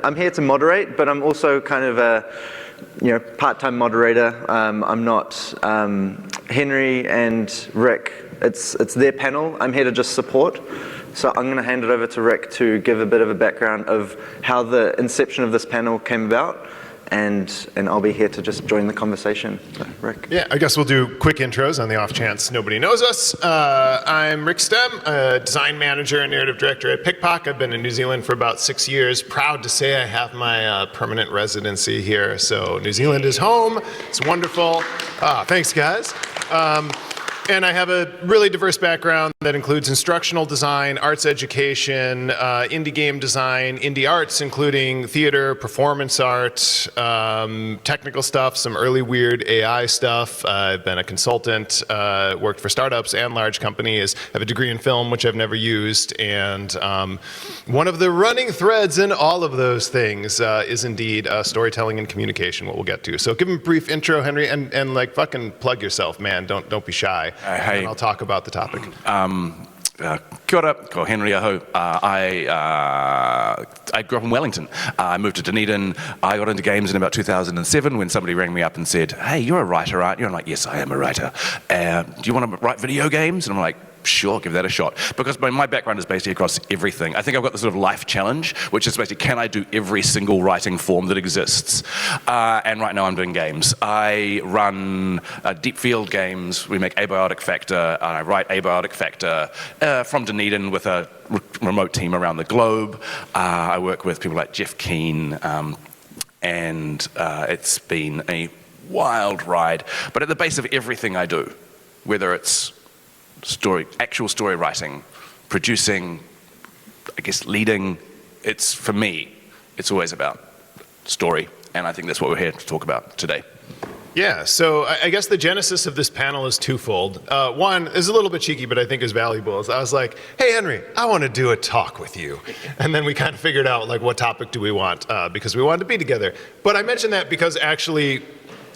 I'm here to moderate, but I'm also kind of a part-time moderator. I'm not Henry and Rick. It's their panel. I'm here to just support. So I'm going to hand it over to Rick to give a bit of a background of how the inception of this panel came about. And I'll be here to just join the conversation. So, Rick. Yeah, I guess we'll do quick intros on the off chance nobody knows us. I'm Rick Stemm, a design manager and narrative director at Pickpock. I've been in New Zealand for about 6 years. Proud to say I have my permanent residency here. So New Zealand is home. It's wonderful. Thanks, guys. And I have a really diverse background that includes instructional design, arts education, indie game design, indie arts, including theater, performance art, technical stuff, some early weird AI stuff. I've been a consultant, worked for startups and large companies. I have a degree in film, which I've never used. And one of the running threads in all of those things is indeed storytelling and communication, what we'll get to. So give them a brief intro, Henry, and like fucking plug yourself, man. Don't be shy. Hey. And I'll talk about the topic. Kia ora, ko Henry aho. I grew up in Wellington. I moved to Dunedin. I got into games in about 2007 when somebody rang me up and said, hey, you're a writer, aren't you? I'm like, yes, I am a writer. Do you want to write video games? And I'm like, sure, give that a shot. Because my background is basically across everything. I think I've got this sort of life challenge, which is basically, can I do every single writing form that exists? And right now I'm doing games. I run deep field games. We make Abiotic Factor. I write Abiotic Factor from Dunedin with a remote team around the globe. I work with people like Jeff Keane, and it's been a wild ride. But at the base of everything I do, whether it's actual story writing, producing, I guess leading, for me, it's always about story. And I think that's what we're here to talk about today. Yeah, so I guess the genesis of this panel is twofold. One is a little bit cheeky, but I think is valuable. I was like, hey, Henry, I want to do a talk with you. And then we kind of figured out, like, what topic do we want, because we wanted to be together. But I mentioned that because actually,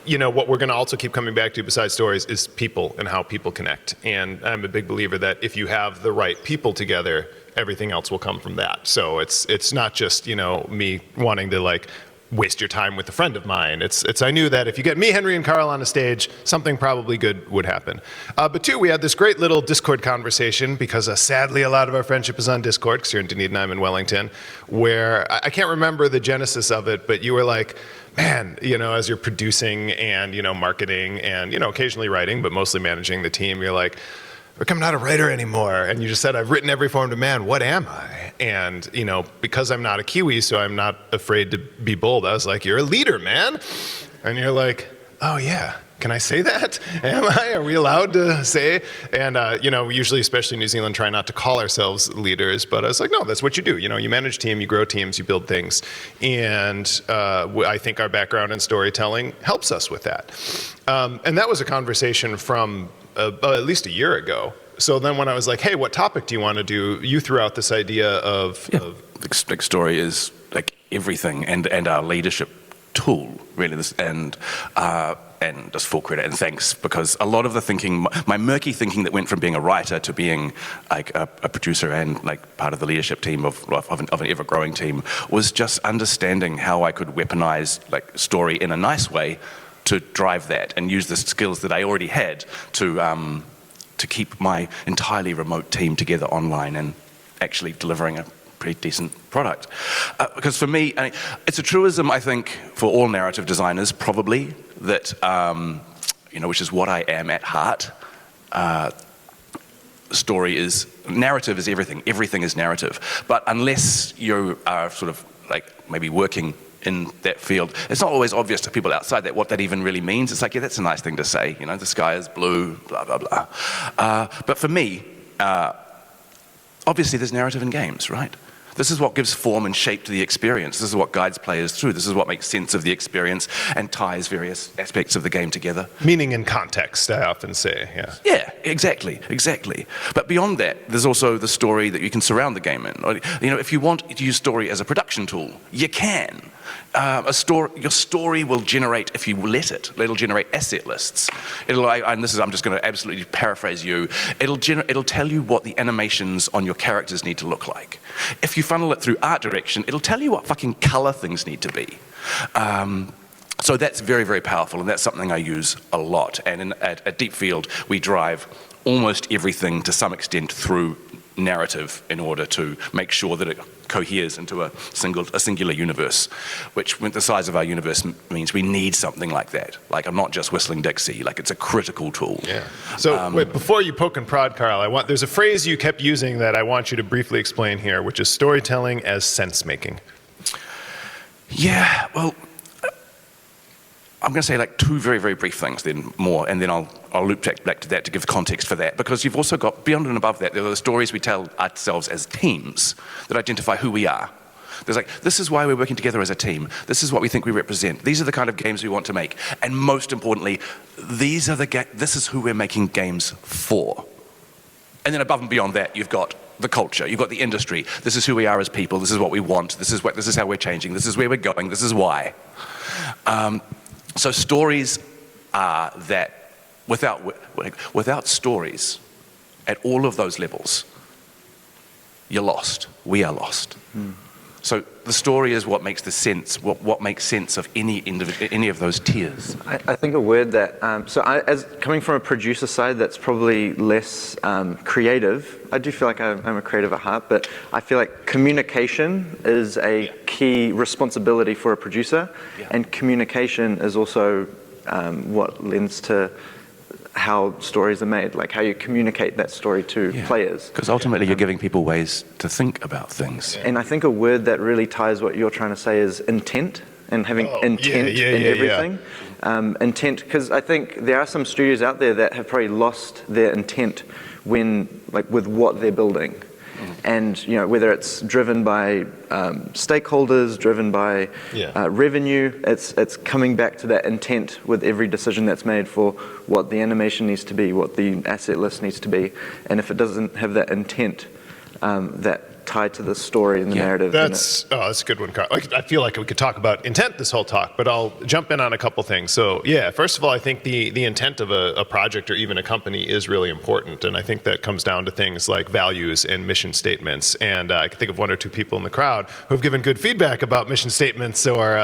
what we're going to also keep coming back to besides stories is people and how people connect. And I'm a big believer that if you have the right people together, everything else will come from that. So it's not just, me wanting to like waste your time with a friend of mine. It's I knew that if you get me, Henry, and Carl on a stage, something probably good would happen. But two, we had this great little Discord conversation because sadly a lot of our friendship is on Discord because you're in Dunedin, I'm in Wellington, where I can't remember the genesis of it, but you were like, man, as you're producing and, marketing and, occasionally writing, but mostly managing the team, you're like, Rick, I'm not a writer anymore. And you just said, I've written every form to man. What am I? And, because I'm not a Kiwi, so I'm not afraid to be bold. I was like, you're a leader, man. And you're like, oh, yeah. Can I say that? Am I? Are we allowed to say? And, usually, especially in New Zealand, try not to call ourselves leaders. But I was like, no, that's what you do. You manage team, you grow teams, you build things. And I think our background in storytelling helps us with that. And that was a conversation from at least a year ago. So then when I was like, hey, what topic do you want to do? You threw out this idea of... Yeah. Big story is like everything and our leadership tool, really. And just full credit and thanks, because a lot of the thinking, my murky thinking that went from being a writer to being like a producer and like part of the leadership team of an ever-growing team was just understanding how I could weaponize like story in a nice way to drive that and use the skills that I already had to keep my entirely remote team together online and actually delivering a pretty decent product. Because for me, it's a truism, I think, for all narrative designers, probably, that, which is what I am at heart. Narrative is everything. Everything is narrative. But unless you are sort of like maybe working in that field, it's not always obvious to people outside that what that even really means. It's like, yeah, that's a nice thing to say. The sky is blue, blah, blah, blah. But for me, obviously there's narrative in games, right? This is what gives form and shape to the experience. This is what guides players through. This is what makes sense of the experience and ties various aspects of the game together. Meaning and context, I often say, yeah. Yeah, exactly. But beyond that, there's also the story that you can surround the game in. If you want to use story as a production tool, you can. Your story will generate, if you let it, it'll generate asset lists. I'm just going to absolutely paraphrase you. It'll tell you what the animations on your characters need to look like. If you funnel it through art direction, it'll tell you what fucking color things need to be. So that's very, very powerful, and that's something I use a lot. And at Deep Field, we drive almost everything to some extent through narrative in order to make sure that it coheres into a singular universe, which with the size of our universe means we need something like that. Like, I'm not just whistling Dixie, like it's a critical tool. Yeah. So wait, before you poke and prod, Carl, there's a phrase you kept using that I want you to briefly explain here, which is storytelling as sense making. Yeah, well, I'm going to say like two very, very brief things, then more, and then I'll loop back to that to give context for that, because you've also got, beyond and above that, there are the stories we tell ourselves as teams that identify who we are. There's like, this is why we're working together as a team. This is what we think we represent. These are the kind of games we want to make. And most importantly, this is who we're making games for. And then above and beyond that, you've got the culture, you've got the industry. This is who we are as people. This is what we want. This is how we're changing. This is where we're going. This is why. So stories are that, without stories at all of those levels, you're lost. We are lost. So the story is what makes the sense, what makes sense of any of those tiers. I think a word that, as coming from a producer side that's probably less creative, I do feel like I'm a creative at heart, but I feel like communication is a key responsibility for a producer, and communication is also what lends to how stories are made, like how you communicate that story to players. Because ultimately you're giving people ways to think about things. And I think a word that really ties what you're trying to say is intent, and having intent in everything. Intent, because I think there are some studios out there that have probably lost their intent with what they're building. And whether it's driven by stakeholders, driven by revenue, it's coming back to that intent with every decision that's made for what the animation needs to be, what the asset list needs to be. And if it doesn't have that intent that tied to the story and the narrative. That's a good one, Carl. I feel like we could talk about intent this whole talk, but I'll jump in on a couple things. So first of all, I think the intent of a project or even a company is really important, and I think that comes down to things like values and mission statements. And I can think of one or two people in the crowd who have given good feedback about mission statements or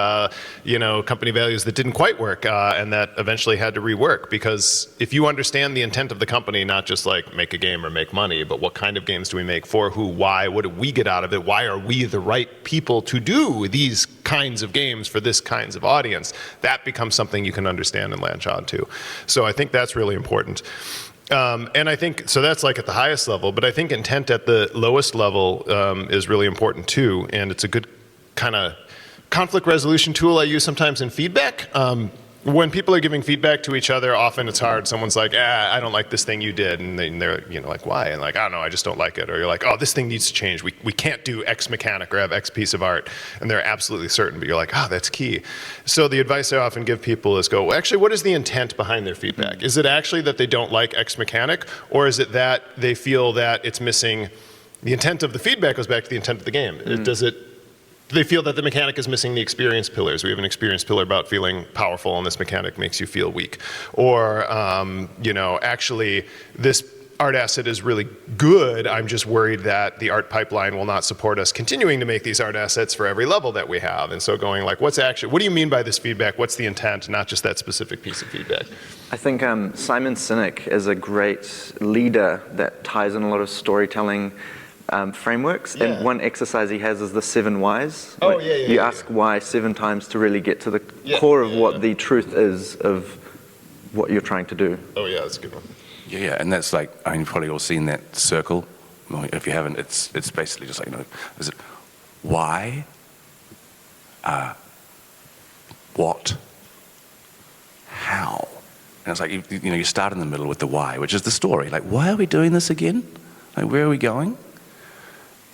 company values that didn't quite work and that eventually had to rework. Because if you understand the intent of the company, not just like make a game or make money, but what kind of games do we make, for who, why, what do we get out of it, why are we the right people to do these kinds of games for this kinds of audience, that becomes something you can understand and latch on to. So I think that's really important. And I think, so that's like at the highest level, but I think intent at the lowest level is really important too, and it's a good kind of conflict resolution tool I use sometimes in feedback. When people are giving feedback to each other, often it's hard. Someone's like, I don't like this thing you did. And they're like, why? And like, I don't know, I just don't like it. Or you're like, oh, this thing needs to change. We can't do X mechanic or have X piece of art. And they're absolutely certain, but you're like, that's key. So the advice I often give people is well, actually, what is the intent behind their feedback? Is it actually that they don't like X mechanic? Or is it that they feel that it's missing, the intent of the feedback goes back to the intent of the game. Do they feel that the mechanic is missing the experience pillars? We have an experience pillar about feeling powerful, and this mechanic makes you feel weak. Or, actually, this art asset is really good. I'm just worried that the art pipeline will not support us continuing to make these art assets for every level that we have. And so going like, what do you mean by this feedback? What's the intent, not just that specific piece of feedback? I think Simon Sinek is a great leader that ties in a lot of storytelling frameworks, and one exercise he has is the 7 whys. You ask why 7 times to really get to the core of what the truth is of what you're trying to do. Oh yeah, that's a good one. Yeah, and that's like, you've probably all seen that circle. Well, if you haven't, it's basically just like, is it why, what, how? And it's like, you start in the middle with the why, which is the story. Like, why are we doing this again? Like, where are we going?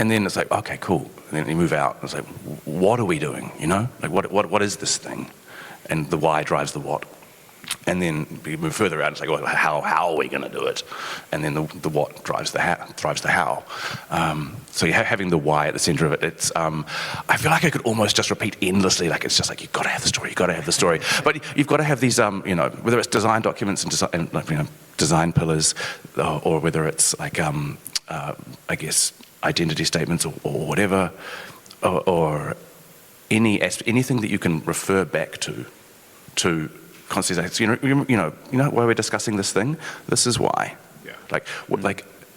And then it's like, okay, cool. And then you move out. And it's like, what are we doing? Like, what is this thing? And the why drives the what. And then we move further out. It's like, well, how are we going to do it? And then the what drives the how. So you're having the why at the center of it. It's I feel like I could almost just repeat endlessly. Like it's just like you've got to have the story. You've got to have the story. But you've got to have these whether it's design documents and design pillars, or whether it's like I guess identity statements or whatever, or anything that you can refer back to. Constantly, you know why we're discussing this thing. This is why. Yeah.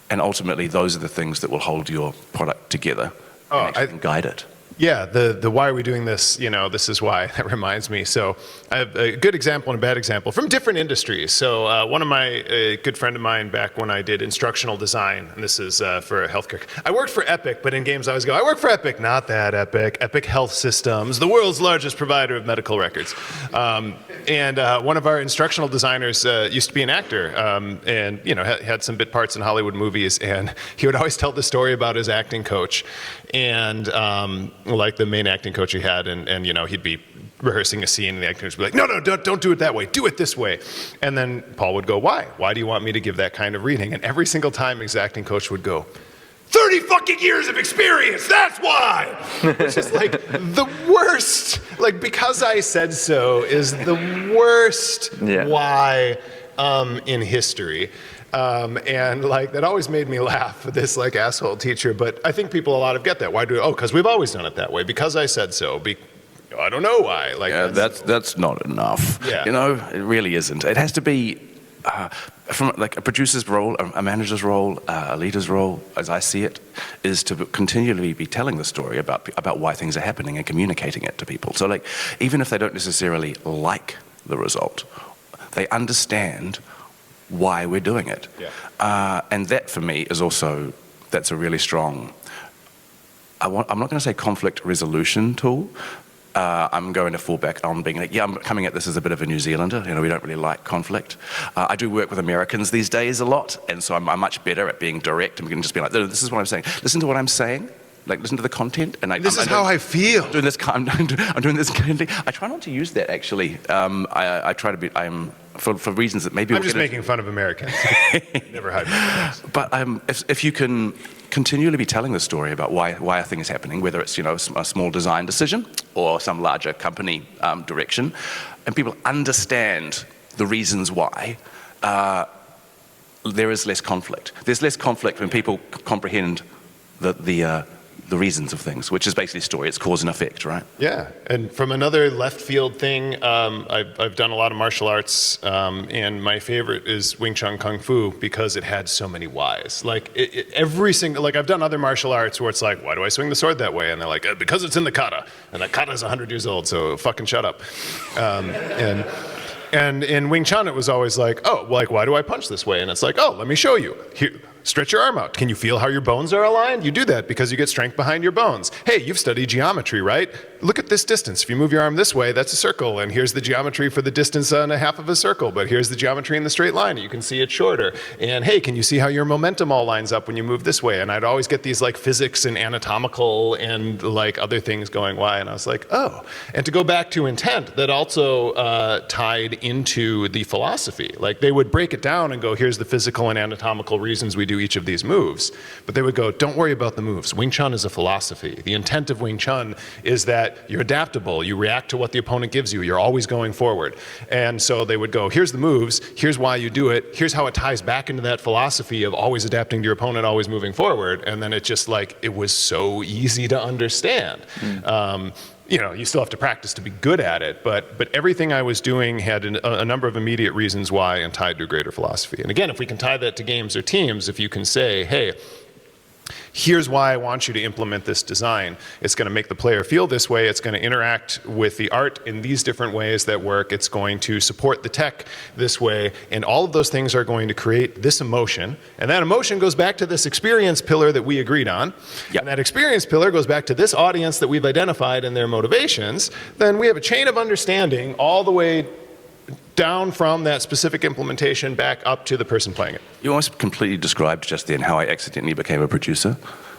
And ultimately, those are the things that will hold your product together and guide it. Yeah, the why are we doing this, this is why, that reminds me. So I have a good example and a bad example from different industries. So one of a good friend of mine back when I did instructional design, and this is for healthcare. I worked for Epic, but in games I always go, I work for Epic, not that Epic. Epic Health Systems, the world's largest provider of medical records. And one of our instructional designers used to be an actor and had some bit parts in Hollywood movies, and he would always tell the story about his acting coach. And like the main acting coach he had, and he'd be rehearsing a scene, and the acting coach would be like, no, don't do it that way, do it this way. And then Paul would go, why? Why do you want me to give that kind of reading? And every single time his acting coach would go, 30 fucking years of experience, that's why! Which is like the worst, like because I said so is the worst why in history. And like that always made me laugh, this like asshole teacher, but I think people a lot of get that. Why because we've always done it that way, because I said so. I don't know why. Like that's not enough. Yeah. It really isn't. It has to be from like a producer's role, a manager's role, a leader's role, as I see it, is to continually be telling the story about why things are happening and communicating it to people. So like, even if they don't necessarily like the result, they understand why we're doing it. Yeah. And that for me is also, that's a really strong, I'm not going to say conflict resolution tool. I'm going to fall back on being like, I'm coming at this as a bit of a New Zealander. We don't really like conflict. I do work with Americans these days a lot, and so I'm much better at being direct and we can just be like, no, this is what I'm saying. Listen to what I'm saying. Like, listen to the content. And this is how I feel. I'm doing this kindly. I try not to use that, actually. I try to be, for reasons that maybe... I'm just making fun of Americans. Never hide my feelings. But if you can continually be telling the story about why a thing is happening, whether it's a small design decision or some larger company direction, and people understand the reasons why, there is less conflict. There's less conflict when people comprehend the reasons of things, which is basically story. It's cause and effect, right? Yeah, and from another left field thing, I've done a lot of martial arts, and my favorite is Wing Chun Kung Fu because it had so many whys. Like every single, like I've done other martial arts where it's like, why do I swing the sword that way? And they're like, because it's in the kata, and the kata is 100 years old, so fucking shut up. And in Wing Chun, it was always like, why do I punch this way? And it's like, let me show you. Here, stretch your arm out. Can you feel how your bones are aligned? You do that because you get strength behind your bones. Hey, you've studied geometry, right? Look at this distance. If you move your arm this way, that's a circle. And here's the geometry for the distance on a half of a circle. But here's the geometry in the straight line. You can see it shorter. And hey, can you see how your momentum all lines up when you move this way? And I'd always get these like physics and anatomical and like other things going why. And I was like, And to go back to intent, that also tied into the philosophy. Like they would break it down and go, here's the physical and anatomical reasons we do each of these moves. But they would go, don't worry about the moves. Wing Chun is a philosophy. The intent of Wing Chun is that you're adaptable. You react to what the opponent gives you. You're always going forward. And so they would go, here's the moves. Here's why you do it. Here's how it ties back into that philosophy of always adapting to your opponent, always moving forward. And then it just like, it was so easy to understand. You still have to practice to be good at it, but everything I was doing had a number of immediate reasons why and tied to a greater philosophy. And again, if we can tie that to games or teams, if you can say, hey, here's why I want you to implement this design. It's going to make the player feel this way. It's going to interact with the art in these different ways that work. It's going to support the tech this way. And all of those things are going to create this emotion. And that emotion goes back to this experience pillar that we agreed on. Yep. And that experience pillar goes back to this audience that we've identified and their motivations. Then we have a chain of understanding all the way down from that specific implementation back up to the person playing it. You almost completely described just then how I accidentally became a producer.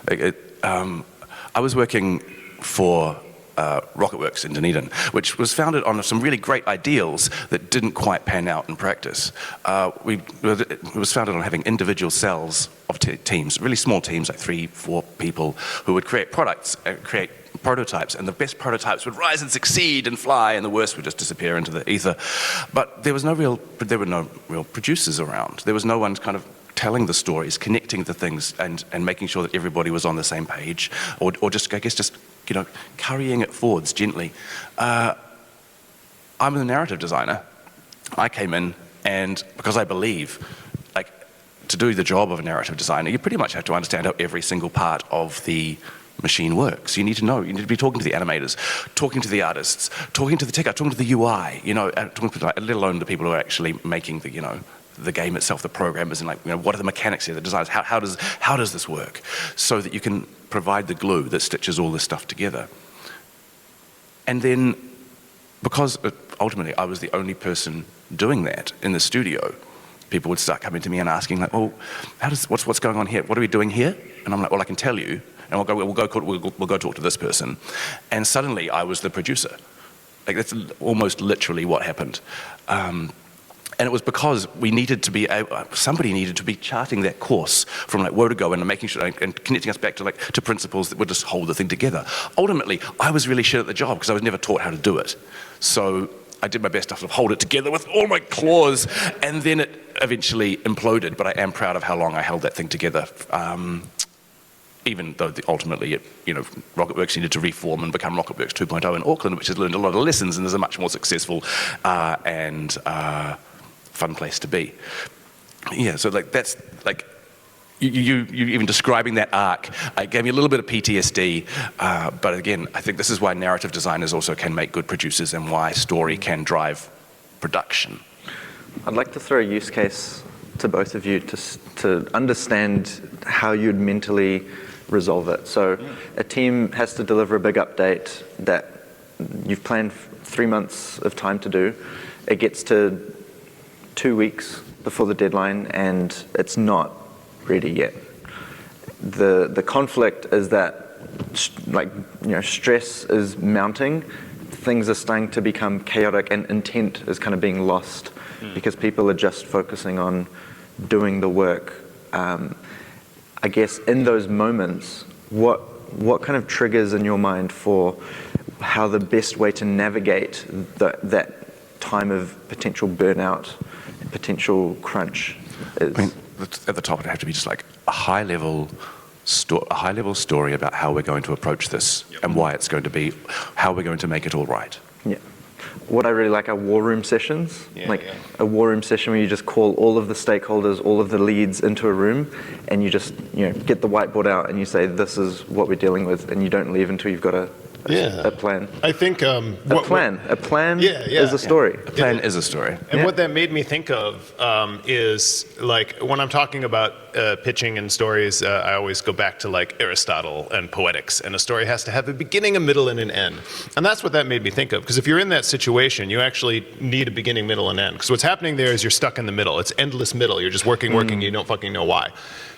I was working for Rocketworks in Dunedin, which was founded on some really great ideals that didn't quite pan out in practice. It was founded on having individual cells of teams, really small teams, like 3-4 people, who would create products, create prototypes, and the best prototypes would rise and succeed and fly, and the worst would just disappear into the ether. But there were no real producers around. There was no one kind of telling the stories, connecting the things, and making sure that everybody was on the same page, or just, I guess, just, you know, carrying it forwards gently. I'm a narrative designer. I came in, and because I believe, like, to do the job of a narrative designer, you pretty much have to understand how every single part of the machine works. You need to know. You need to be talking to the animators, talking to the artists, talking to the tech, talking to the UI. You know, talking to, let alone the people who are actually making the, you know, the game itself, the programmers, and, like, you know, what are the mechanics here, the designers, how does this work, so that you can provide the glue that stitches all this stuff together. And then, because ultimately I was the only person doing that in the studio, people would start coming to me and asking, like, "Oh, what's going on here? What are we doing here?" And I'm like, "Well, I can tell you." And we'll go talk to this person. And suddenly I was the producer. Like, that's almost literally what happened. And it was because we needed to be somebody needed to be charting that course from, like, where to go, and making sure, and connecting us back to, like, to principles that would just hold the thing together. Ultimately, I was really shit at the job because I was never taught how to do it. So I did my best to hold it together with all my claws, and then it eventually imploded. But I am proud of how long I held that thing together. Even though ultimately, you know, Rocketworks needed to reform and become Rocketworks 2.0 in Auckland, which has learned a lot of lessons and is a much more successful and fun place to be. Yeah, so, like, that's, like, you even describing that arc gave me a little bit of PTSD, but again, I think this is why narrative designers also can make good producers, and why story can drive production. I'd like to throw a use case to both of you to understand how you'd mentally resolve it. So a team has to deliver a big update that you've planned 3 months of time to do. It gets to 2 weeks before the deadline, and it's not ready yet. The conflict is that, like, you know, stress is mounting. Things are starting to become chaotic, and intent is kind of being lost because people are just focusing on doing the work. I guess in those moments, what kind of triggers in your mind for how the best way to navigate that time of potential burnout, potential crunch is? I mean, at the top, it'd have to be just like a high-level story about how we're going to approach this, and why it's going to be, how we're going to make it all right. Yeah. What I really like are war room sessions. A war room session where you just call all of the stakeholders, all of the leads into a room, and you just, you know, get the whiteboard out and you say, this is what we're dealing with, and you don't leave until you've got a plan. I think a plan is a story. A plan is a story. And what that made me think of is, like, when I'm talking about pitching and stories, I always go back to, like, Aristotle and poetics, and a story has to have a beginning, a middle, and an end. And that's what that made me think of, because if you're in that situation, you actually need a beginning, middle, and end. Because what's happening there is you're stuck in the middle. It's endless middle. You're just working, you don't fucking know why.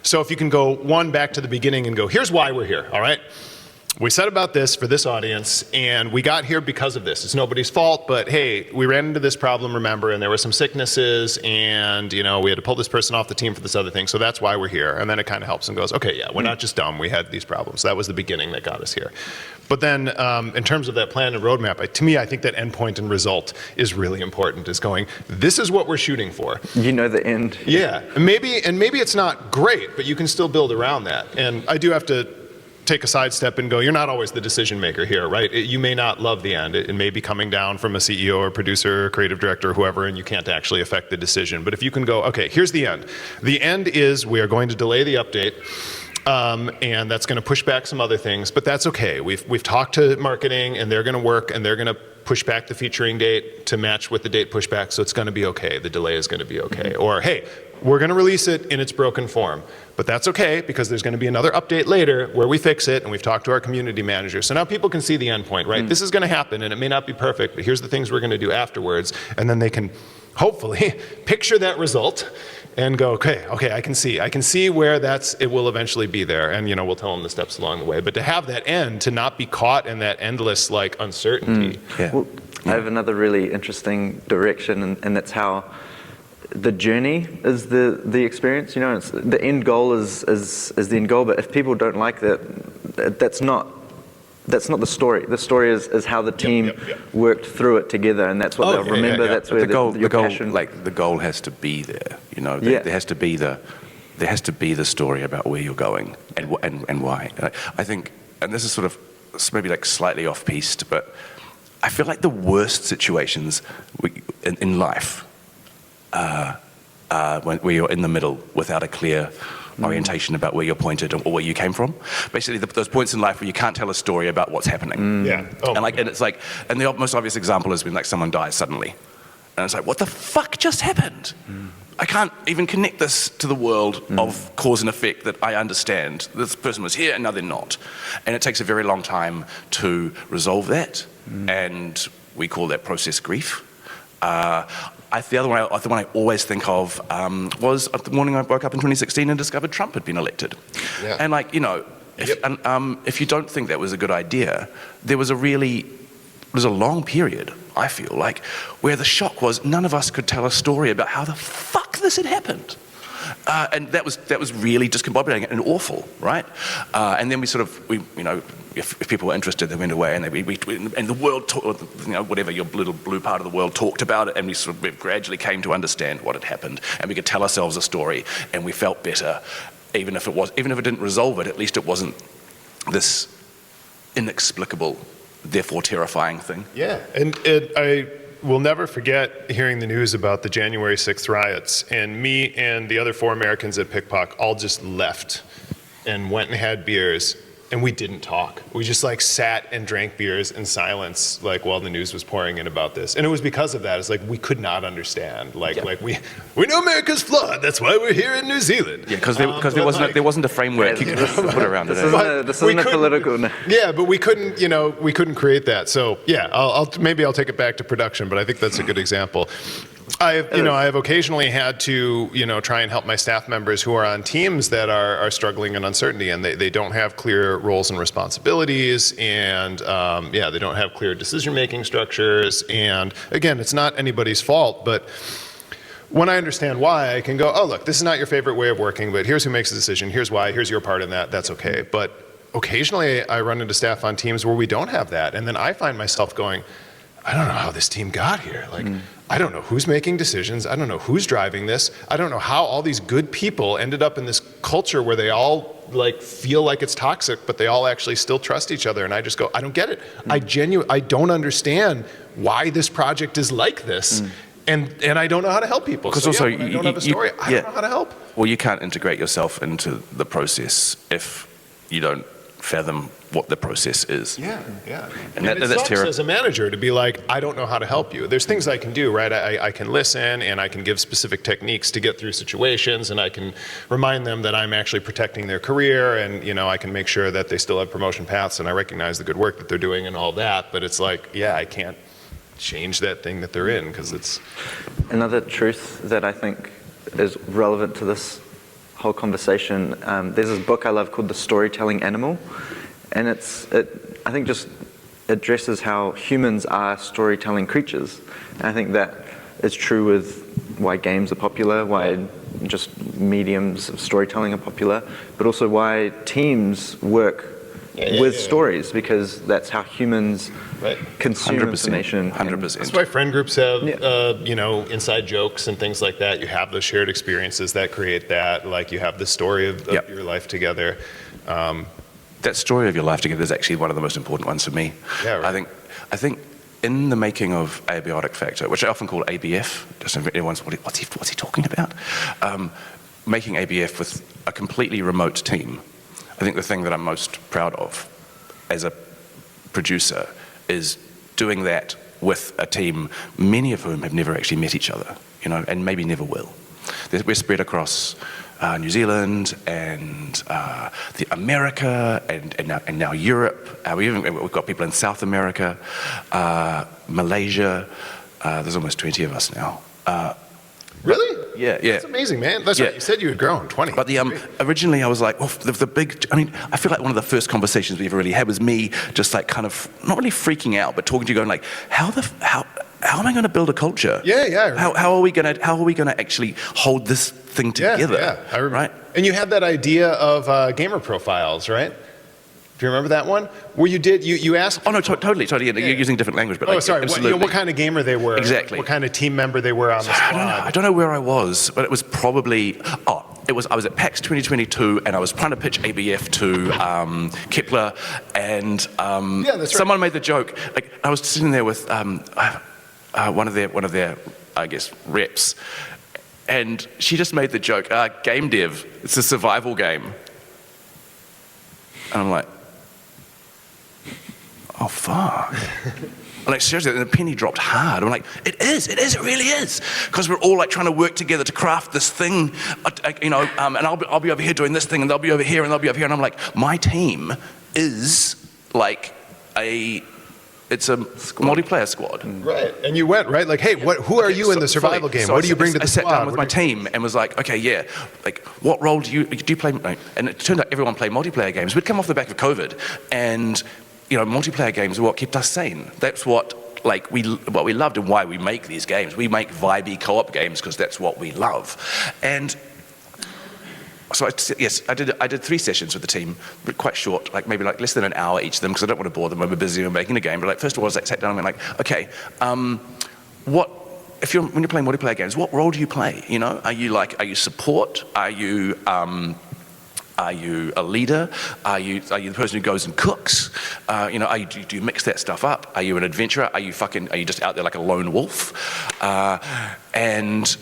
So if you can go back to the beginning and go, here's why we're here, all right? We said about this for this audience, and we got here because of this. It's nobody's fault, but hey, we ran into this problem, remember, and there were some sicknesses, and, you know, we had to pull this person off the team for this other thing, so that's why we're here. And then it kind of helps and goes, okay, yeah, we're not just dumb, we had these problems. That was the beginning that got us here. But then, in terms of that plan and roadmap, to me, I think that endpoint and result is really important, is going, this is what we're shooting for. You know the end. Yeah, and maybe it's not great, but you can still build around that. And I do have to take a sidestep and go, you're not always the decision maker here, right? You may not love the end. It may be coming down from a CEO or producer or creative director or whoever, and you can't actually affect the decision. But if you can go, okay, here's the end. The end is we are going to delay the update, and that's going to push back some other things, but that's okay. We've talked to marketing, and they're going to work, and they're going to push back the featuring date to match with the date pushback, so it's going to be okay. The delay is going to be okay. Or, hey, we're going to release it in its broken form. But that's okay, because there's going to be another update later where we fix it, and we've talked to our community manager. So now people can see the endpoint, right? This is going to happen, and it may not be perfect, but here's the things we're going to do afterwards. And then they can hopefully picture that result and go, okay, I can see where it will eventually be there. And, we'll tell them the steps along the way. But to have that end, to not be caught in that endless, like, uncertainty. Well, I have another really interesting direction, and that's how the journey is the experience. It's, the end goal is the end goal, but if people don't like that, that's not the story. The story is how the team worked through it together, and that's what they'll remember. That's where your passion. The goal has to be there. There has to be the story about where you're going and why. I think, and this is sort of maybe like slightly off piste, but I feel like the worst situations in life where you're in the middle without a clear orientation about where you're pointed or where you came from. Basically, those points in life where you can't tell a story about what's happening. And it's like, and the most obvious example has been like someone dies suddenly, and it's like, what the fuck just happened? I can't even connect this to the world of cause and effect that I understand. This person was here and now they're not, and it takes a very long time to resolve that, and we call that process grief. The one I always think of was the morning I woke up in 2016 and discovered Trump had been elected. And if you don't think that was a good idea, there was a long period, I feel like, where the shock was none of us could tell a story about how the fuck this had happened. And that was really discombobulating and awful, right? And then if people were interested, they went away, and and the world, whatever your little blue part of the world talked about it, and we gradually came to understand what had happened, and we could tell ourselves a story, and we felt better, even if it didn't resolve it. At least it wasn't this inexplicable, therefore terrifying thing. Yeah, and I will never forget hearing the news about the January 6th riots, and me and the other 4 Americans at Pickpock all just left and went and had beers, and we didn't talk. We just sat and drank beers in silence while the news was pouring in about this. And it was because of that. It's we could not understand. We know America's flawed. That's why we're here in New Zealand. Yeah, because there wasn't a framework you could put around it. This isn't a political. Yeah, but we couldn't create that. So yeah, maybe I'll take it back to production. But I think that's a good example. I have occasionally had to, try and help my staff members who are on teams that are struggling in uncertainty, and they don't have clear roles and responsibilities, and they don't have clear decision-making structures. And again, it's not anybody's fault, but when I understand why, I can go, oh, look, this is not your favorite way of working, but here's who makes the decision, here's why, here's your part in that, that's okay. But occasionally I run into staff on teams where we don't have that, and then I find myself going, I don't know how this team got here. I don't know who's making decisions. I don't know who's driving this. I don't know how all these good people ended up in this culture where they all feel like it's toxic, but they all actually still trust each other. And I just go, I don't get it. I don't understand why this project is like this. And I don't know how to help people. Because also, I don't have a story. I don't know how to help. Well, you can't integrate yourself into the process if you don't fathom what the process is. Yeah. And it that's sucks terrible. As a manager to be I don't know how to help you. There's things I can do, right? I can listen, and I can give specific techniques to get through situations, and I can remind them that I'm actually protecting their career, and I can make sure that they still have promotion paths, and I recognize the good work that they're doing and all that. But it's I can't change that thing that they're in, because it's... Another truth that I think is relevant to this whole conversation, there's this book I love called The Storytelling Animal, and it I think just addresses how humans are storytelling creatures. And I think that is true with why games are popular, why just mediums of storytelling are popular, but also why teams work with stories, because that's how humans consume 100%, information. 100%. That's why friend groups have, inside jokes and things like that. You have those shared experiences that create that. You have the story of your life together. That story of your life together is actually one of the most important ones for me. Yeah, right. I think in the making of Abiotic Factor, which I often call ABF, just everyone's, what's he talking about? Making ABF with a completely remote team, I think the thing that I'm most proud of as a producer is doing that with a team, many of whom have never actually met each other, and maybe never will. we're spread across New Zealand and America and now Europe. We've got people in South America, Malaysia. There's almost 20 of us now. Really? Yeah. That's amazing, man. That's right. You said you had grown 20. But originally I was like, well, the big. I mean, I feel like one of the first conversations we ever really had was me just like kind of not really freaking out, but talking to you, going like, how am I going to build a culture? Yeah. How are we going to actually hold this thing together? Yeah. I remember. Right. And you had that idea of gamer profiles, right? Do you remember that one? Where you asked? Oh no, totally. Yeah. You're using different language, but sorry. What kind of gamer they were? Exactly. What kind of team member they were on the squad? I don't know where I was, but it was probably. I was at PAX 2022, and I was trying to pitch ABF to Kepler, and someone made the joke. Like I was sitting there with one of their I guess reps, and she just made the joke. Game dev. It's a survival game, and I'm like. Oh, fuck. Like, seriously, and the penny dropped hard. I'm like, it really is. Because we're all like trying to work together to craft this thing, and I'll be over here doing this thing, and they'll be over here, and they'll be over here. And I'm like, my team is like it's a multiplayer squad. Right. And you went, right? Like, hey, who are you in the survival game? What do you bring to the squad? I sat down with my team and was like, okay, yeah, like, what role do you play? And it turned out everyone played multiplayer games. We'd come off the back of COVID, and multiplayer games are what kept us sane. That's what we loved and why we make these games. We make vibey co-op games because that's what we love. And so I did 3 sessions with the team, but quite short, maybe less than an hour each of them, because I don't want to bore them when we're busy and making a game. But first of all, I sat down and went okay, when you're playing multiplayer games, what role do you play? Are you support? Are you a leader? Are you the person who goes and cooks? Do you mix that stuff up? Are you an adventurer? Are you just out there like a lone wolf? And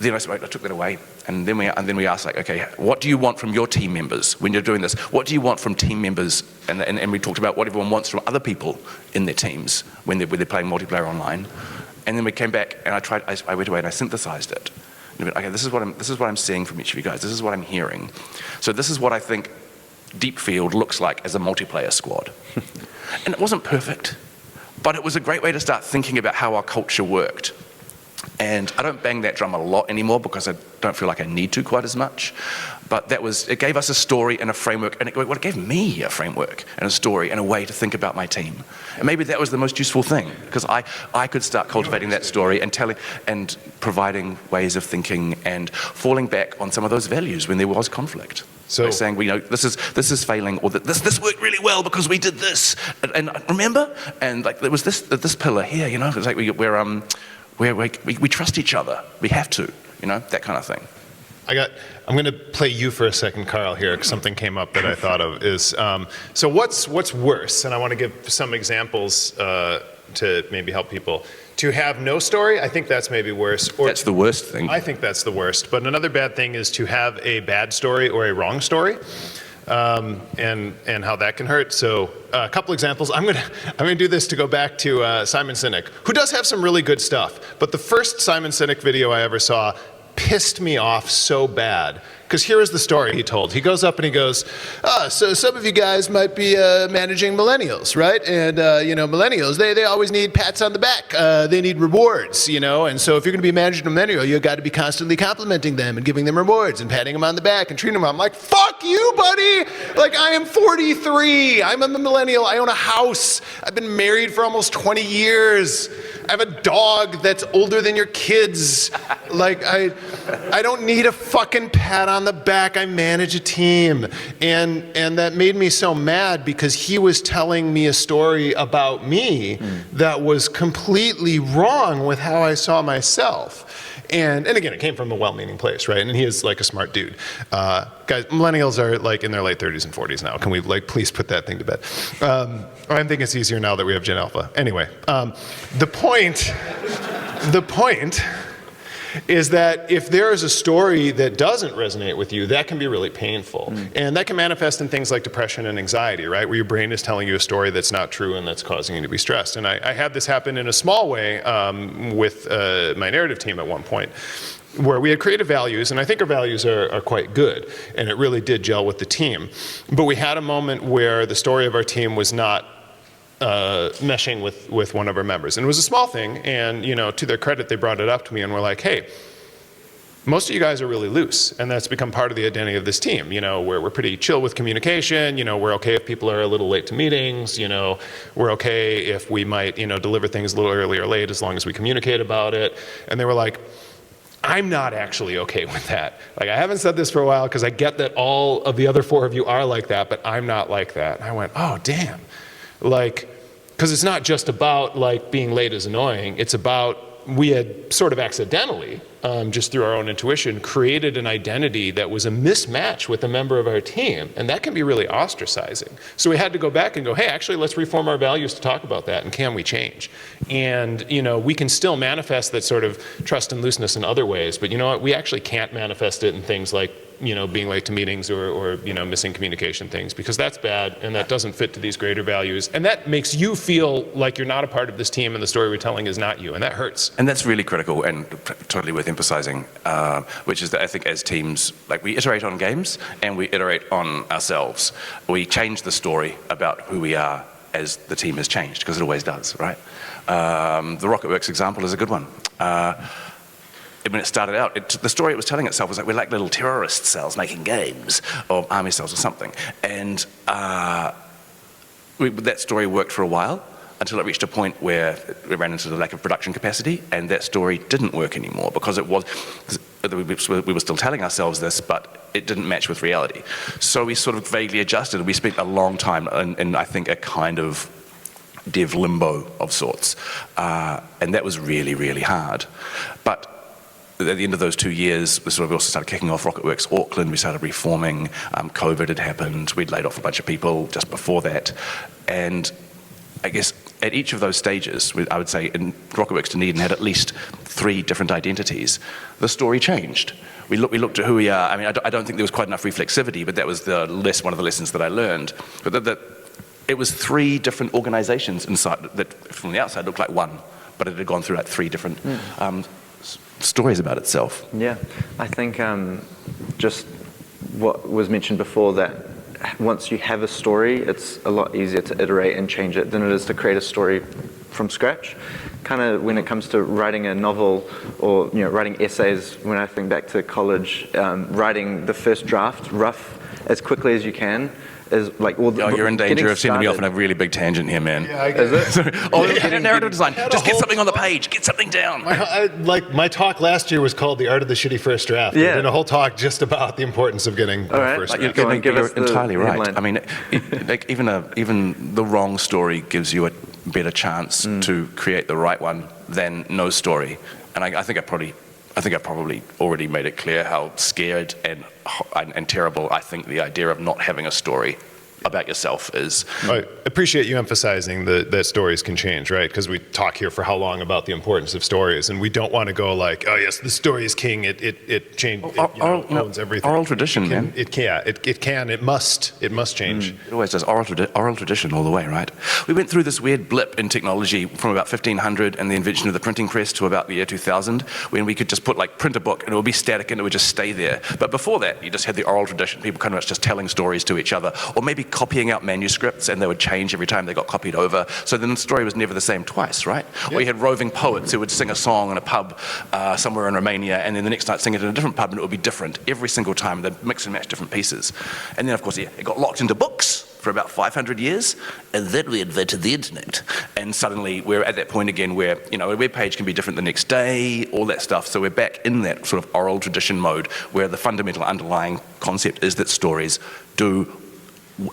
then I took that away, and then we asked okay, what do you want from your team members when you're doing this? What do you want from team members? And we talked about what everyone wants from other people in their teams when they're playing multiplayer online. And then we came back, and I went away and I synthesized it. Okay, this is what I'm seeing from each of you guys. This is what I'm hearing. So this is what I think Deep Field looks like as a multiplayer squad. And it wasn't perfect, but it was a great way to start thinking about how our culture worked. And I don't bang that drum a lot anymore because I don't feel like I need to quite as much. But it gave us a story and a framework, and it gave me a framework and a story and a way to think about my team. And maybe that was the most useful thing, because I could start cultivating that story and telling and providing ways of thinking and falling back on some of those values when there was conflict. So saying, this is failing, or that this worked really well because we did this, and remember, and there was this pillar here, it's like we trust each other. We have to, that kind of thing. I'm going to play you for a second, Carl, here, because something came up that I thought of is, so what's worse? And I want to give some examples to maybe help people. To have no story, I think that's maybe worse. Or that's the worst thing. I think that's the worst. But another bad thing is to have a bad story or a wrong story. And how that can hurt. So a couple examples. I'm gonna do this to go back to Simon Sinek, who does have some really good stuff. But the first Simon Sinek video I ever saw pissed me off so bad. Because here is the story he told. He goes up and he goes, so some of you guys might be managing millennials, right? And millennials, they always need pats on the back. They need rewards, and so if you're going to be managing a millennial, you've got to be constantly complimenting them and giving them rewards and patting them on the back and treating them. I'm like, fuck you, buddy! I am 43. I'm a millennial. I own a house. I've been married for almost 20 years. I have a dog that's older than your kids. I don't need a fucking pat on the back. I manage a team. And that made me so mad because he was telling me a story about me that was completely wrong with how I saw myself. And again, it came from a well-meaning place, right? And he is a smart dude. Guys, millennials are in their late 30s and 40s now. Can we please put that thing to bed? I think it's easier now that we have Gen Alpha. Anyway, the point is that if there is a story that doesn't resonate with you, that can be really painful. And that can manifest in things like depression and anxiety, right? Where your brain is telling you a story that's not true and that's causing you to be stressed. And I had this happen in a small way with my narrative team at one point. where we had creative values, and I think our values are quite good, and it really did gel with the team. But we had a moment where the story of our team was not meshing with one of our members. And it was a small thing, and to their credit, they brought it up to me and were like, hey, most of you guys are really loose, and that's become part of the identity of this team. We're pretty chill with communication. We're okay if people are a little late to meetings. We're okay if we might, deliver things a little early or late as long as we communicate about it. And they were like, I'm not actually okay with that. Like, I haven't said this for a while because I get that all of the other 4 of you are like that, but I'm not like that. And I went, oh, damn. Like, because it's not just about like being late is annoying. It's about, we had sort of accidentally, just through our own intuition, created an identity that was a mismatch with a member of our team, and that can be really ostracizing. So we had to go back and go, hey, actually, let's reform our values to talk about that, and can we change? And we can still manifest that sort of trust and looseness in other ways, but you know what? We actually can't manifest it in things like being late to meetings or missing communication things, because that's bad and that doesn't fit to these greater values. And that makes you feel like you're not a part of this team and the story we're telling is not you, and that hurts. And that's really critical and totally worth emphasizing, which is that I think as teams, like, we iterate on games and we iterate on ourselves. We change the story about who we are as the team has changed, because it always does, right? The Rocketworks example is a good one. When it started out, the story it was telling itself was like, we're like little terrorist cells making games, or army cells or something. And that story worked for a while, until it reached a point where we ran into the lack of production capacity, and that story didn't work anymore, because we were still telling ourselves this, but it didn't match with reality. So we sort of vaguely adjusted, and we spent a long time in I think, a kind of dev limbo of sorts. And that was really, really hard. But at the end of those 2 years, we also started kicking off Rocketworks Auckland. We started reforming. COVID had happened. We'd laid off a bunch of people just before that. And I guess at each of those stages, I would say in Rocketworks Dunedin had at least 3 different identities. The story changed. We looked at who we are. I mean, I don't think there was quite enough reflexivity, but that was one of the lessons that I learned. But that it was 3 different organizations inside that from the outside looked like one, but it had gone through like 3 different stories about itself. Yeah, I think just what was mentioned before, that once you have a story, it's a lot easier to iterate and change it than it is to create a story from scratch. Kind of when it comes to writing a novel or writing essays, when I think back to college, writing the first draft rough as quickly as you can is like you're in danger of sending me off on a really big tangent here, man. Yeah, I guess. Is it? Narrative design. Just get something on the page. Get something down. My talk last year was called "The Art of the Shitty First Draft." Yeah. I did a whole talk just about the importance of getting a first draft. You're entirely right. headline. I mean, even the wrong story gives you a better chance to create the right one than no story. And I think I probably already made it clear how scared and terrible I think the idea of not having a story about yourself is. I appreciate you emphasizing that stories can change, right? Because we talk here for how long about the importance of stories, and we don't want to go like, oh yes, the story is king. It changed. Owns everything. Oral tradition, man. It must change. It always does. Oral tradition all the way, right? We went through this weird blip in technology from about 1500 and the invention of the printing press to about the year 2000, when we could just print a book and it would be static and it would just stay there. But before that, you just had the oral tradition. People kind of just telling stories to each other, or maybe copying out manuscripts, and they would change every time they got copied over. So then the story was never the same twice, right? Yep. Or you had roving poets who would sing a song in a pub somewhere in Romania, and then the next night sing it in a different pub, and it would be different every single time. They'd mix and match different pieces. And then, of course, it got locked into books for about 500 years, and then we invented the internet. And suddenly we're at that point again where, a web page can be different the next day, all that stuff. So we're back in that sort of oral tradition mode where the fundamental underlying concept is that stories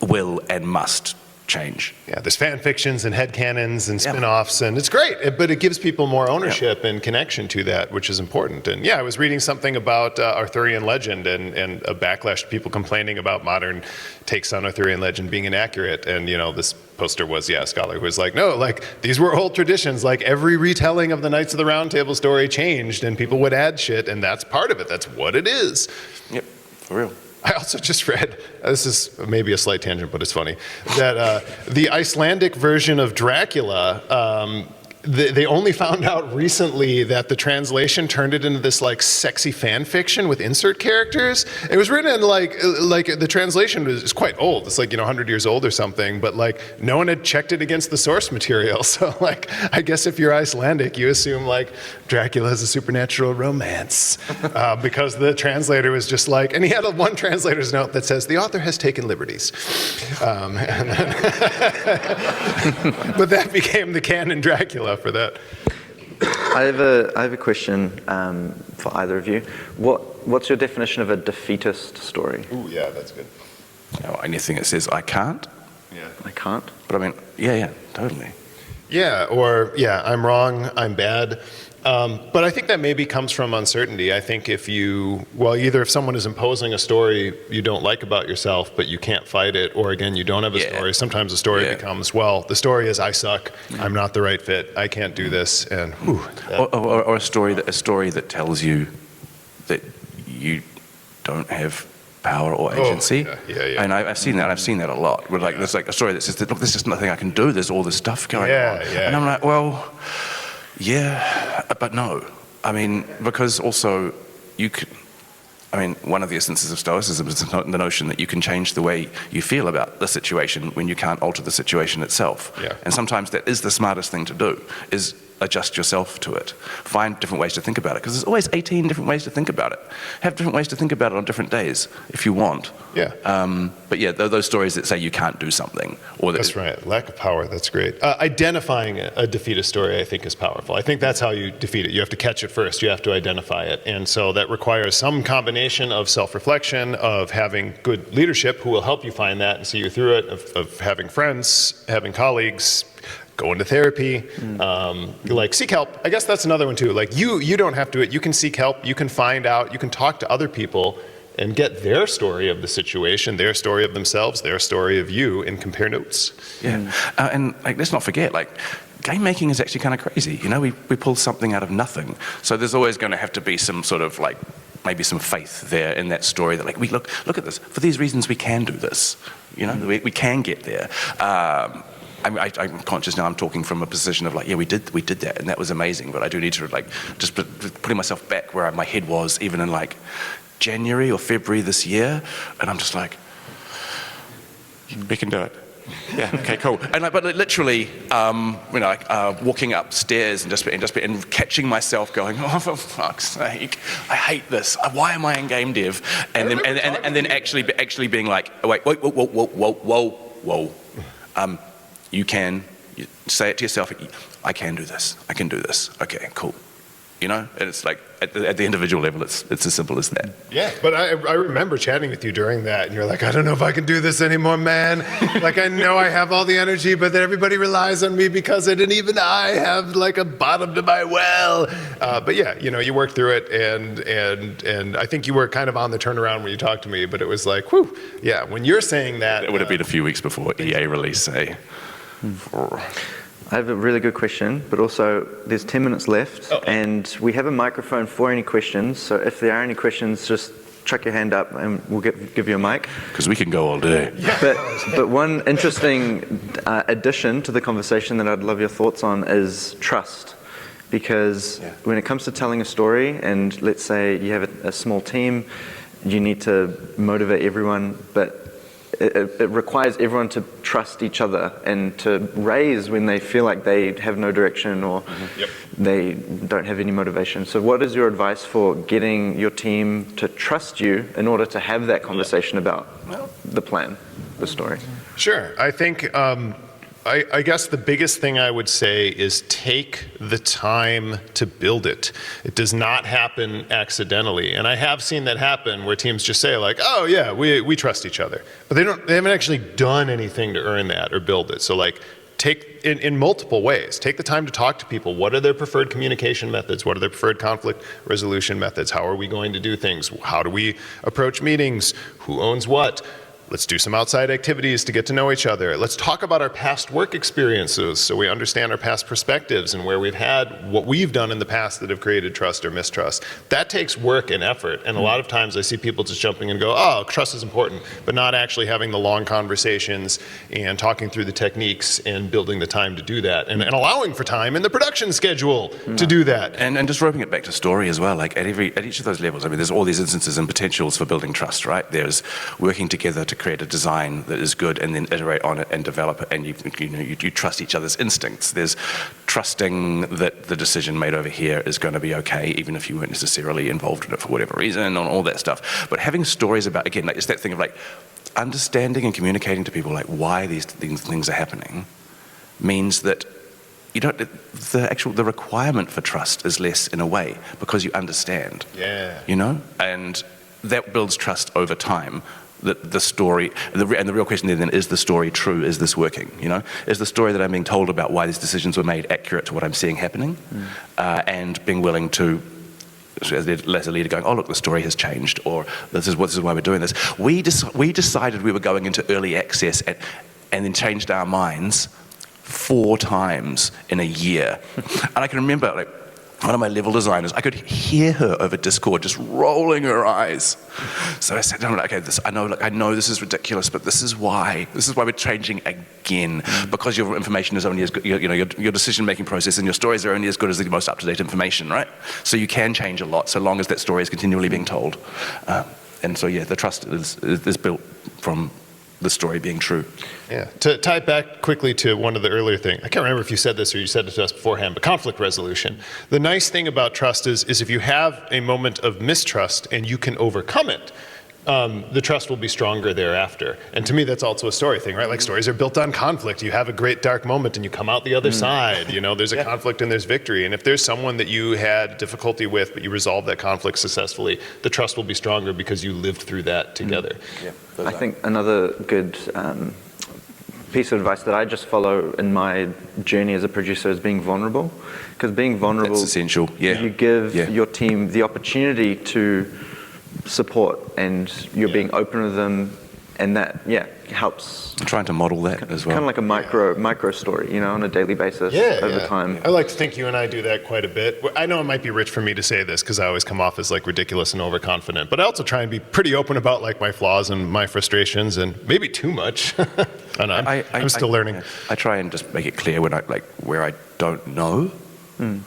will and must change. Yeah, there's fan fictions and headcanons and spin-offs, and it's great, but it gives people more ownership and connection to that, which is important. And I was reading something about Arthurian legend and a backlash to people complaining about modern takes on Arthurian legend being inaccurate. And this poster was a scholar who was like, no, these were old traditions. Every retelling of the Knights of the Round Table story changed, and people would add shit, and that's part of it. That's what it is. Yep, for real. I also just read, this is maybe a slight tangent, but it's funny, that the Icelandic version of Dracula they only found out recently that the translation turned it into this like sexy fan fiction with insert characters. It was written in like the translation is quite old. It's like, 100 years old or something, but like no one had checked it against the source material. So like, I guess if you're Icelandic, you assume like Dracula is a supernatural romance because the translator was just like, and he had one translator's note that says the author has taken liberties. And then but that became the canon Dracula for that. I have a question for either of you. What's your definition of a defeatist story? Ooh, yeah, that's good. Anything that says I can't. Yeah. I can't. But I mean, yeah, totally. Yeah, or I'm wrong, I'm bad. But I think that maybe comes from uncertainty. I think either if someone is imposing a story you don't like about yourself, but you can't fight it, or again, you don't have a story, sometimes the story becomes, the story is I suck, I'm not the right fit, I can't do this, and or a story that tells you that you don't have power or agency. Yeah. And I've seen that a lot. Where like there's like a story that says, look, there's just nothing I can do, there's all this stuff going on. And I'm like, well, yeah, but no. I mean, because also one of the essences of Stoicism is the notion that you can change the way you feel about the situation when you can't alter the situation itself. Yeah. And sometimes that is the smartest thing to do, is adjust yourself to it. Find different ways to think about it, because there's always 18 different ways to think about it. Have different ways to think about it on different days, if you want. Yeah. But yeah, those stories that say you can't do something. That's right. Lack of power, that's great. Identifying a defeatist story, I think, is powerful. I think that's how you defeat it. You have to catch it first. You have to identify it. And so that requires some combination of self-reflection, of having good leadership who will help you find that and see you through it, of having friends, having colleagues, going to therapy, like seek help. I guess that's another one too. Like you don't have to, you can seek help, you can find out, you can talk to other people and get their story of the situation, their story of themselves, their story of you, and compare notes. Yeah, and like, let's not forget, like, game making is actually kind of crazy. We pull something out of nothing. So there's always going to have to be some sort of like, maybe some faith there in that story that like, we look at this, for these reasons we can do this. We can get there. I'm conscious now I'm talking from a position of like, yeah, we did that, and that was amazing, but I do need to like, just putting myself back where my head was even in like January or February this year, and I'm just like, we can do it. Yeah, okay, cool. And like, but literally, walking upstairs and just catching myself going, oh, for fuck's sake, I hate this. Why am I in game dev? And then actually being like, wait, whoa. You say it to yourself, I can do this, okay, cool. And it's like, at the individual level, it's as simple as that. Yeah, but I remember chatting with you during that, and you're like, I don't know if I can do this anymore, man. Like, I know I have all the energy, but then everybody relies on me because it, and even I have like a bottom to my well. But yeah, you worked through it, and I think you were kind of on the turnaround when you talked to me, but it was like, whew, yeah, when you're saying that. It would have been a few weeks before EA release, I have a really good question, but also there's 10 minutes left, and we have a microphone for any questions. So if there are any questions, just chuck your hand up, and we'll give you a mic. Because we can go all day. But one interesting addition to the conversation that I'd love your thoughts on is trust. Because when it comes to telling a story, and let's say you have a small team, you need to motivate everyone, but it requires everyone to trust each other and to raise when they feel like they have no direction or they don't have any motivation. So what is your advice for getting your team to trust you in order to have that conversation about the plan, the story? Sure. I think I guess the biggest thing I would say is take the time to build it. It does not happen accidentally. And I have seen that happen where teams just say like, oh yeah, we trust each other. But they haven't actually done anything to earn that or build it. So like, take in multiple ways. Take the time to talk to people. What are their preferred communication methods? What are their preferred conflict resolution methods? How are we going to do things? How do we approach meetings? Who owns what? let's do some outside activities to get to know each other. Let's talk about our past work experiences so we understand our past perspectives and where we've had what we've done in the past that have created trust or mistrust. That takes work and effort. And a lot of times I see people just jumping and go, oh, trust is important, but not actually having the long conversations and talking through the techniques and building the time to do that and allowing for time in the production schedule to do that. And just roping it back to story as well, like at each of those levels, I mean, there's all these instances and potentials for building trust, right? There's working together to create a design that is good and then iterate on it and develop it, and you trust each other's instincts. There's trusting that the decision made over here is going to be okay, even if you weren't necessarily involved in it for whatever reason, and all that stuff. But having stories about, again, like it's that thing of like understanding and communicating to people like why these things are happening means that you don't, the requirement for trust is less in a way because you understand. Yeah. You know? And that builds trust over time. The story, and the real question then is the story true? Is this working? You know, is the story that I'm being told about why these decisions were made accurate to what I'm seeing happening, and being willing to, as a leader, going, oh look, the story has changed, or this is why we're doing this. We decided we were going into early access and then changed our minds 4 times in a year, and I can remember like. One of my level designers, I could hear her over Discord just rolling her eyes. So I said, no, okay, I know this is ridiculous, but this is why we're changing again, because your information is only as good, your decision-making process and your stories are only as good as the most up-to-date information, right? So you can change a lot so long as that story is continually being told. And so, yeah, the trust is built from the story being true. Yeah. To tie it back quickly to one of the earlier things, I can't remember if you said this or you said it to us beforehand, but conflict resolution. The nice thing about trust is if you have a moment of mistrust and you can overcome it, the trust will be stronger thereafter. And to me, that's also a story thing, right? Like stories are built on conflict. You have a great dark moment and you come out the other side. You know, there's a conflict and there's victory. And if there's someone that you had difficulty with, but you resolved that conflict successfully, the trust will be stronger because you lived through that together. Yeah, I think another good piece of advice that I just follow in my journey as a producer is being vulnerable. Because being vulnerable, that's essential. Yeah. You give your team the opportunity to support, and you're being open with them, and that helps. I'm trying to model that as well. Kind of like a micro story, you know, on a daily basis over time. I like to think you and I do that quite a bit. I know it might be rich for me to say this because I always come off as like ridiculous and overconfident, but I also try and be pretty open about like my flaws and my frustrations, and maybe too much. I'm still learning. I try and just make it clear when where I don't know, and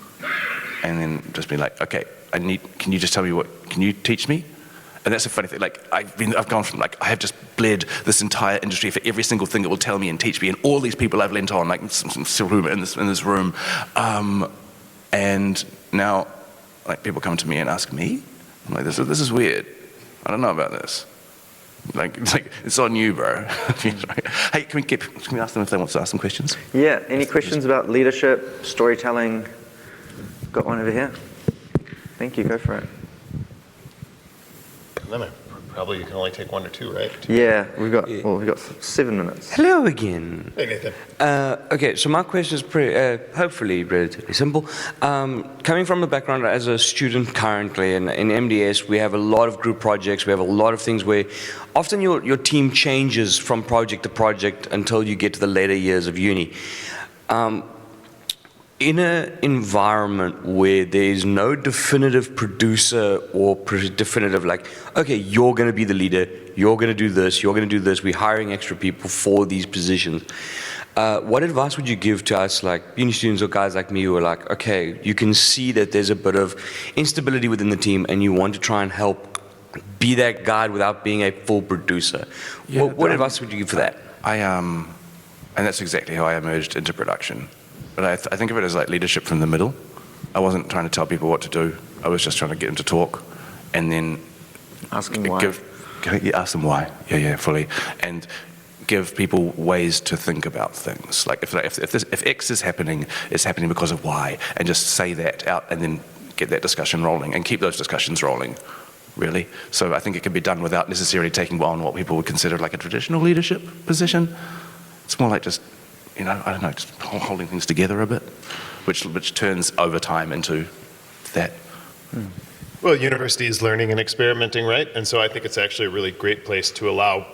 then just be like, okay, can you just tell me can you teach me? And that's a funny thing, like I've gone from like, I have just bled this entire industry for every single thing that will tell me and teach me, and all these people I've lent on, like some room in this room, and now like people come to me and ask me, I'm like, this is weird, I don't know about this. Like it's on you, bro. Hey, can we ask them if they want to ask some questions? Yeah, any questions about leadership, storytelling? Got one over here. Thank you, go for it. Then probably you can only take 1 or 2, right? Yeah, we've got 7 minutes. Hello again. Hey, Nathan. Okay, so my question is hopefully relatively simple. Coming from a background as a student currently in MDS, we have a lot of group projects, we have a lot of things where often your team changes from project to project until you get to the later years of uni. In an environment where there's no definitive producer or definitive like, okay, you're going to be the leader, you're going to do this, you're going to do this, we're hiring extra people for these positions. What advice would you give to us, like uni students or guys like me who are like, okay, you can see that there's a bit of instability within the team and you want to try and help be that guide without being a full producer. Yeah, what advice would you give for that? And that's exactly how I emerged into production. But I think of it as like leadership from the middle. I wasn't trying to tell people what to do. I was just trying to get them to talk, and then Asking why. Ask them why. Yeah, fully, and give people ways to think about things. Like if X is happening, it's happening because of Y, and just say that out, and then get that discussion rolling, and keep those discussions rolling. Really. So I think it can be done without necessarily taking on what people would consider like a traditional leadership position. It's more like just, I don't know, just holding things together a bit, which turns over time into that. Well, university is learning and experimenting, right? And so I think it's actually a really great place to allow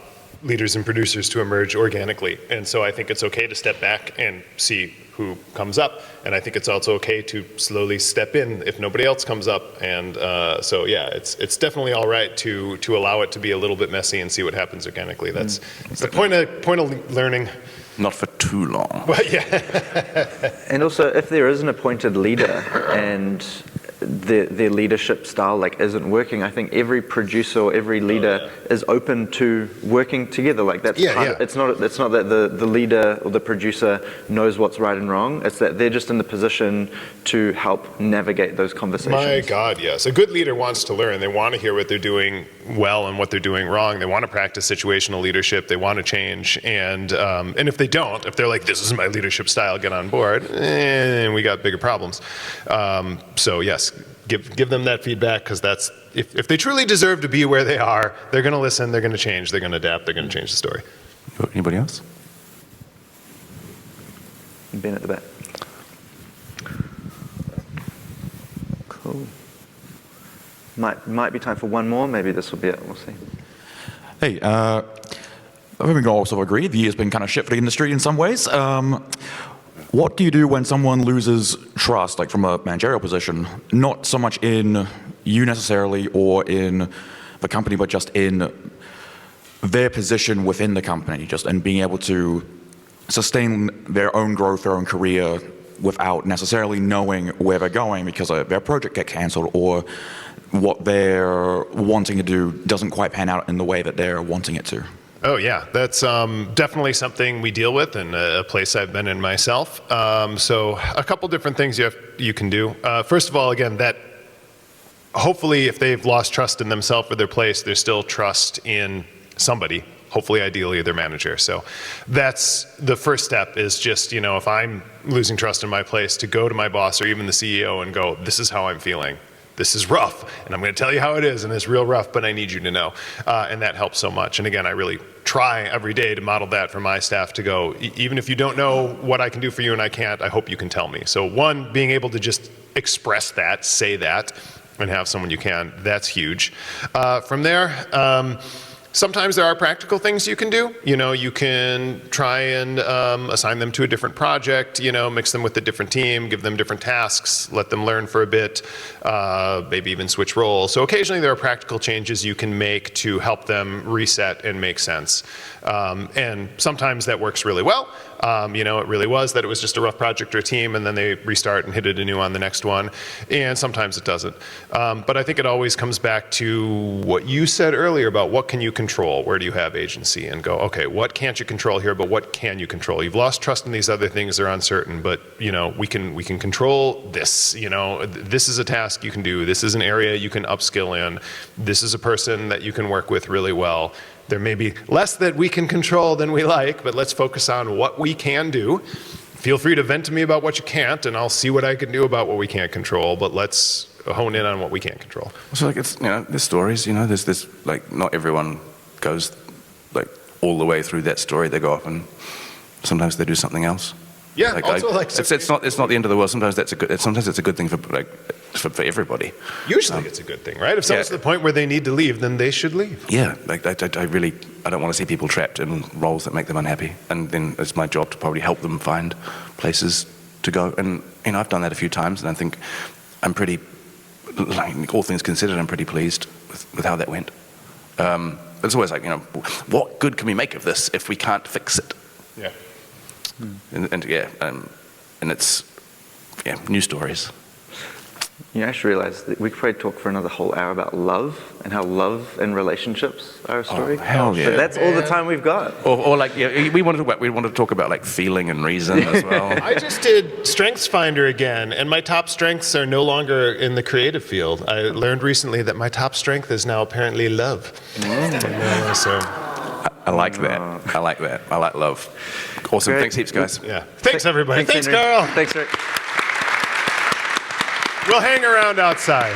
leaders and producers to emerge organically. And so I think it's okay to step back and see who comes up. And I think it's also okay to slowly step in if nobody else comes up. And so yeah, it's definitely all right to allow it to be a little bit messy and see what happens organically. That's the point of learning. Not for too long. But yeah. And also, if there is an appointed leader and their leadership style like isn't working, I think every producer or every leader is open to working together. Like that's it's not that the leader or the producer knows what's right and wrong. It's that they're just in the position to help navigate those conversations. My God, yes. A good leader wants to learn. They want to hear what they're doing well and what they're doing wrong. They want to practice situational leadership. They want to change. And if they don't, if they're like, this is my leadership style, get on board, we got bigger problems. So yes, give them that feedback, because that's, if they truly deserve to be where they are, they're going to listen, they're going to change, they're going to adapt, they're going to change the story. Anybody else? Ben at the back. Cool. Might be time for one more. Maybe this will be it. We'll see. Hey, I think we can also agree the year's been kind of shit for the industry in some ways. What do you do when someone loses trust, like from a managerial position, not so much in you necessarily or in the company, but just in their position within the company, just and being able to sustain their own growth, their own career, without necessarily knowing where they're going because their project get cancelled or what they're wanting to do doesn't quite pan out in the way that they're wanting it to? Oh yeah, that's definitely something we deal with, and a place I've been in myself. So a couple different things you can do. First of all, again, that hopefully if they've lost trust in themselves or their place, there's still trust in somebody, hopefully ideally their manager. So that's the first step, is just, if I'm losing trust in my place, to go to my boss or even the CEO and go, this is how I'm feeling. This is rough, and I'm going to tell you how it is, and it's real rough, but I need you to know. And that helps so much. And again, I really try every day to model that for my staff, to go, even if you don't know what I can do for you and I can't, I hope you can tell me. So one, being able to just express that, say that, and have someone you can, that's huge. From there, sometimes there are practical things you can do. You can try and assign them to a different project, mix them with a different team, give them different tasks, let them learn for a bit, maybe even switch roles. So occasionally there are practical changes you can make to help them reset and make sense. And sometimes that works really well. It really was that it was just a rough project or a team, and then they restart and hit it anew on the next one. And sometimes it doesn't. But I think it always comes back to what you said earlier about what can you control, where do you have agency, and go, okay, what can't you control here, but what can you control? You've lost trust in these other things, they're uncertain, but we can control this. This is a task you can do. This is an area you can upskill in. This is a person that you can work with really well. There may be less that we can control than we like, but let's focus on what we can do. Feel free to vent to me about what you can't, and I'll see what I can do about what we can't control, but let's hone in on what we can't control. So it's, there's stories, there's like, not everyone goes like all the way through that story. They go off and sometimes they do something else. Yeah, it's not the end of the world. Sometimes it's a good thing for everybody. Usually it's a good thing, right? If someone's to the point where they need to leave, then they should leave. Yeah, I don't want to see people trapped in roles that make them unhappy, and then it's my job to probably help them find places to go. And I've done that a few times, and I think I'm pretty, all things considered, I'm pretty pleased with how that went. It's always like, what good can we make of this if we can't fix it? Yeah. And it's new stories. You actually realize that we could probably talk for another whole hour about love and how love and relationships are a story. Oh, hell yeah. But that's all the time we've got. Or we want to talk about like feeling and reason as well. I just did Strengths Finder again, and my top strengths are no longer in the creative field. I learned recently that my top strength is now apparently love. So I like that. I like that. I like love. Awesome. Great. Thanks heaps, guys. yeah. Thanks everybody. Thanks Henry. Carl. Thanks, Rick. We'll hang around outside.